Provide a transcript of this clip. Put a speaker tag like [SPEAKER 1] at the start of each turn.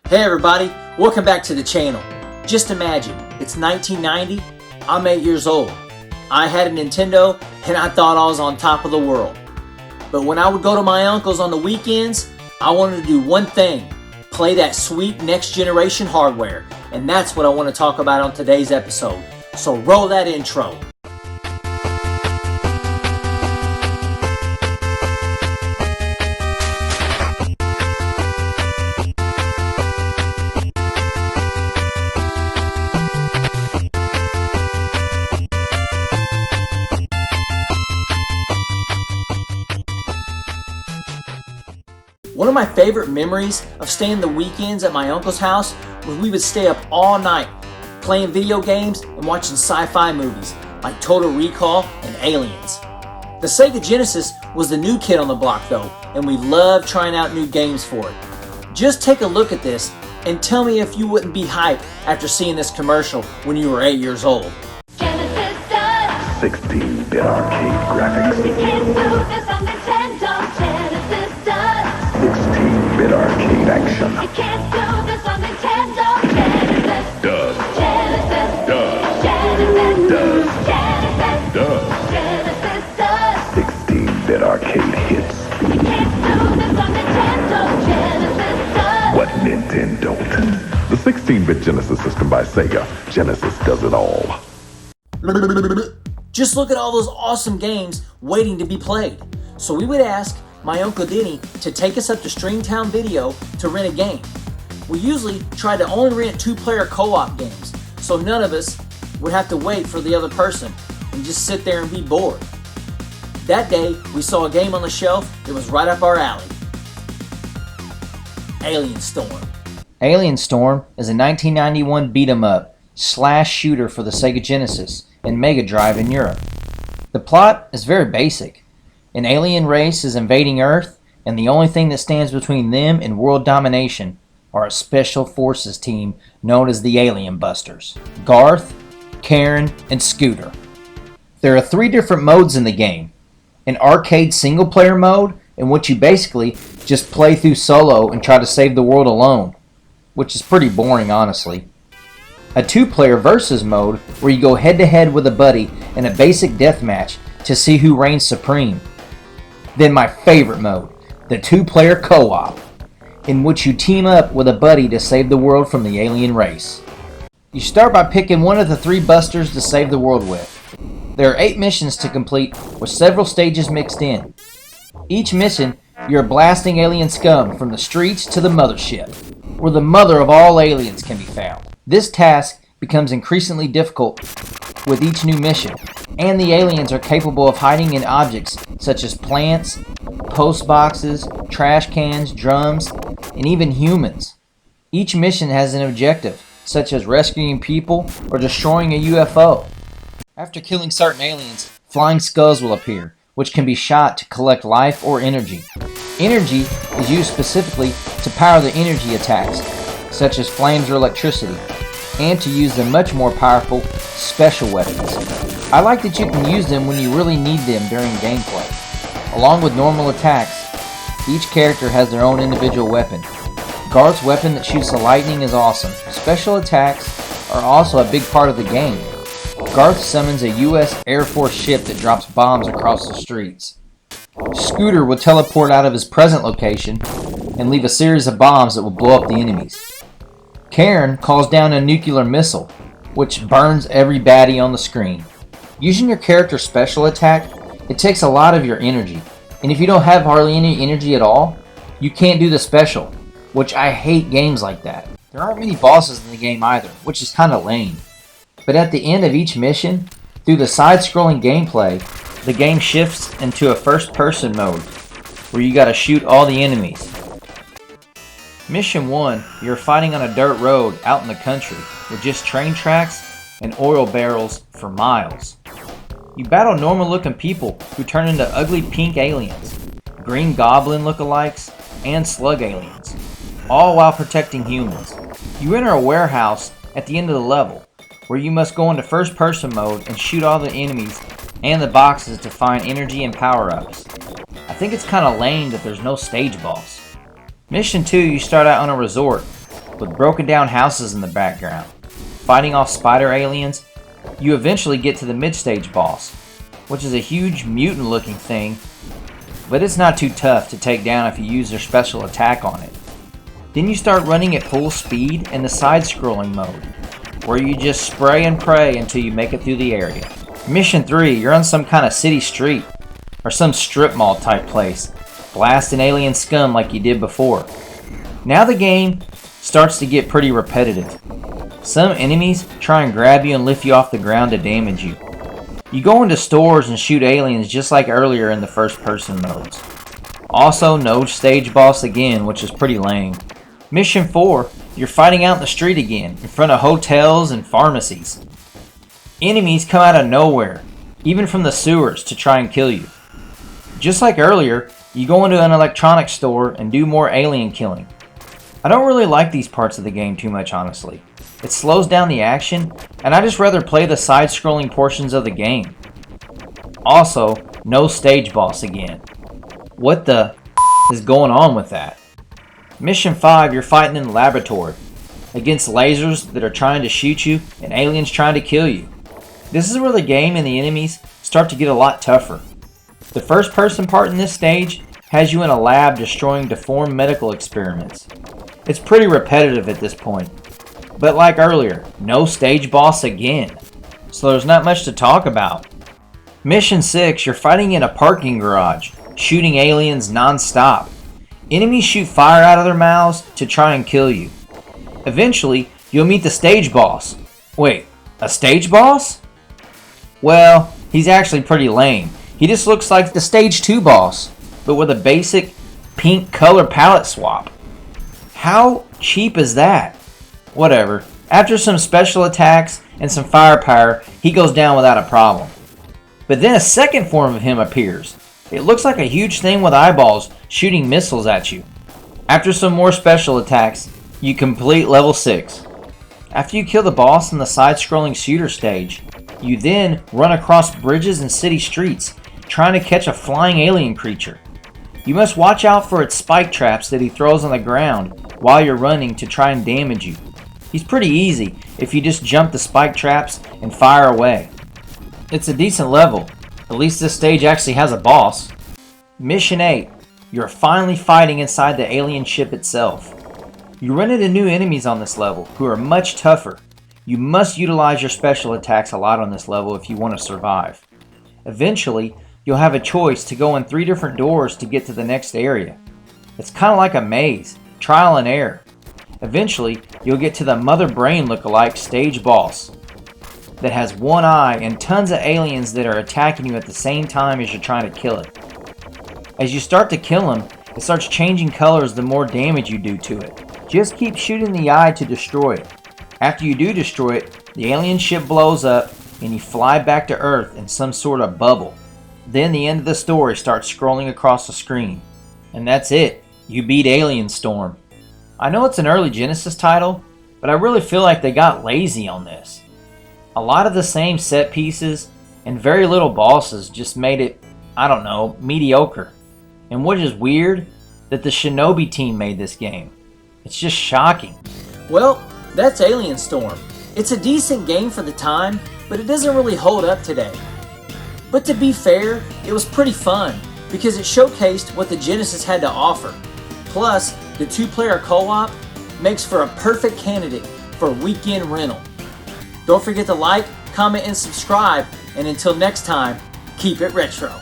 [SPEAKER 1] Hey everybody, welcome back to the channel. Just imagine, it's 1990, I'm 8 years old. I had a Nintendo and I thought I was on top of the world. But when I would go to my uncle's on the weekends, I wanted to do one thing, play that sweet next generation hardware. And that's what I want to talk about on today's episode. So roll that intro. One of my favorite memories of staying the weekends at my uncle's house was we would stay up all night playing video games and watching sci-fi movies like Total Recall and Aliens. The Segagenesis was the new kid on the block though, and we loved trying out new games for it. Just take a look at this and tell me if you wouldn't be hyped after seeing this commercial when you were 8 years old.
[SPEAKER 2] 16-bit arcade graphics.
[SPEAKER 3] We can't do this on Nintendo. Genesis does.
[SPEAKER 2] 16-bit arcade action.
[SPEAKER 3] You can't do this on Nintendo. Genesis
[SPEAKER 2] Does.
[SPEAKER 3] Genesis
[SPEAKER 2] Does.
[SPEAKER 3] Genesis
[SPEAKER 2] Does.
[SPEAKER 3] Genesis
[SPEAKER 2] Does.
[SPEAKER 3] Genesis does.
[SPEAKER 2] 16-bit arcade hits.
[SPEAKER 3] You can't do this on Nintendo. Genesis does.
[SPEAKER 2] What Nintendo? The 16-bit Genesis system by Sega. Genesis does it all.
[SPEAKER 1] Just look at all those awesome games waiting to be played. So we would ask my Uncle Denny to take us up to Stringtown Video to rent a game. We usually try to only rent 2-player co-op games, so none of us would have to wait for the other person and just sit there and be bored. That day, we saw a game on the shelf that was right up our alley. Alien Storm. Alien Storm is a 1991 beat-em-up slash shooter for the Sega Genesis and Mega Drive in Europe. The plot is very basic. An alien race is invading Earth, and the only thing that stands between them and world domination are a special forces team known as the Alien Busters: Garth, Karen, and Scooter. There are 3 different modes in the game. An arcade single-player mode, in which you basically just play through solo and try to save the world alone, which is pretty boring honestly. A 2-player versus mode where you go head-to-head with a buddy in a basic deathmatch to see who reigns supreme. Then my favorite mode, the 2-player co-op, in which you team up with a buddy to save the world from the alien race. You start by picking one of the 3 busters to save the world with. There are 8 missions to complete with several stages mixed in. Each mission, you're blasting alien scum from the streets to the mothership, where the mother of all aliens can be found. This task becomes increasingly difficult with each new mission, and the aliens are capable of hiding in objects such as plants, post boxes, trash cans, drums, and even humans. Each mission has an objective, such as rescuing people or destroying a UFO. After killing certain aliens, flying skulls will appear, which can be shot to collect life or energy. Energy is used specifically to power the energy attacks, such as flames or electricity, and to use the much more powerful special weapons. I like that you can use them when you really need them during gameplay. Along with normal attacks, each character has their own individual weapon. Garth's weapon that shoots the lightning is awesome. Special attacks are also a big part of the game. Garth summons a US Air Force ship that drops bombs across the streets. Scooter will teleport out of his present location and leave a series of bombs that will blow up the enemies. Karen calls down a nuclear missile, which burns every baddie on the screen. Using your character's special attack, it takes a lot of your energy, and if you don't have hardly any energy at all, you can't do the special, which I hate games like that. There aren't many bosses in the game either, which is kinda lame. But at the end of each mission, through the side-scrolling gameplay, the game shifts into a first-person mode, where you gotta shoot all the enemies. Mission 1, you're fighting on a dirt road out in the country with just train tracks and oil barrels for miles. You battle normal looking people who turn into ugly pink aliens, green goblin lookalikes, and slug aliens, all while protecting humans. You enter a warehouse at the end of the level where you must go into first person mode and shoot all the enemies and the boxes to find energy and power-ups. I think it's kinda lame that there's no stage boss. Mission 2, you start out on a resort. with broken down houses in the background. Fighting off spider aliens, you eventually get to the mid-stage boss, which is a huge mutant-looking thing, but it's not too tough to take down if you use their special attack on it. Then you start running at full speed in the side-scrolling mode, where you just spray and pray until you make it through the area. Mission 3, you're on some kind of city street, or some strip mall type place, blasting alien scum like you did before. Now the game starts to get pretty repetitive. Some enemies try and grab you and lift you off the ground to damage you. You go into stores and shoot aliens just like earlier in the first person modes. Also, no stage boss again, which is pretty lame. Mission 4, you're fighting out in the street again, in front of hotels and pharmacies. Enemies come out of nowhere, even from the sewers, to try and kill you. Just like earlier, you go into an electronics store and do more alien killing. I don't really like these parts of the game too much, honestly. It slows down the action, and I just rather play the side-scrolling portions of the game. Also, no stage boss again. What the is going on with that? Mission 5, you're fighting in the laboratory against lasers that are trying to shoot you and aliens trying to kill you. This is where the game and the enemies start to get a lot tougher. The first person part in this stage has you in a lab destroying deformed medical experiments. It's pretty repetitive at this point, but like earlier, no stage boss again, so there's not much to talk about. Mission 6, you're fighting in a parking garage, shooting aliens non-stop. Enemies shoot fire out of their mouths to try and kill you. Eventually, you'll meet the stage boss. Wait, a stage boss? Well, he's actually pretty lame. He just looks like the stage 2 boss, but with a basic pink color palette swap. How cheap is that? Whatever. After some special attacks and some firepower, he goes down without a problem. But then a second form of him appears. It looks like a huge thing with eyeballs shooting missiles at you. After some more special attacks, you complete level 6. After you kill the boss in the side-scrolling shooter stage, you then run across bridges and city streets, trying to catch a flying alien creature. You must watch out for its spike traps that he throws on the ground while you're running to try and damage you. He's pretty easy if you just jump the spike traps and fire away. It's a decent level. At least this stage actually has a boss. Mission 8. You're finally fighting inside the alien ship itself. You run into new enemies on this level who are much tougher. You must utilize your special attacks a lot on this level if you want to survive. Eventually, you'll have a choice to go in 3 different doors to get to the next area. It's kind of like a maze, trial and error. Eventually, you'll get to the Mother Brain lookalike stage boss that has one eye and tons of aliens that are attacking you at the same time as you're trying to kill it. As you start to kill him, it starts changing colors the more damage you do to it. Just keep shooting the eye to destroy it. After you do destroy it, the alien ship blows up and you fly back to Earth in some sort of bubble. Then the end of the story starts scrolling across the screen. And that's it. You beat Alien Storm. I know it's an early Genesis title, but I really feel like they got lazy on this. A lot of the same set pieces and very little bosses just made it, I don't know, mediocre. And what is weird, that the Shinobi team made this game. It's just shocking. Well, that's Alien Storm. It's a decent game for the time, but it doesn't really hold up today. But to be fair, it was pretty fun, because it showcased what the Genesis had to offer. Plus, the 2-player co-op makes for a perfect candidate for a weekend rental. Don't forget to like, comment, and subscribe, and until next time, keep it retro.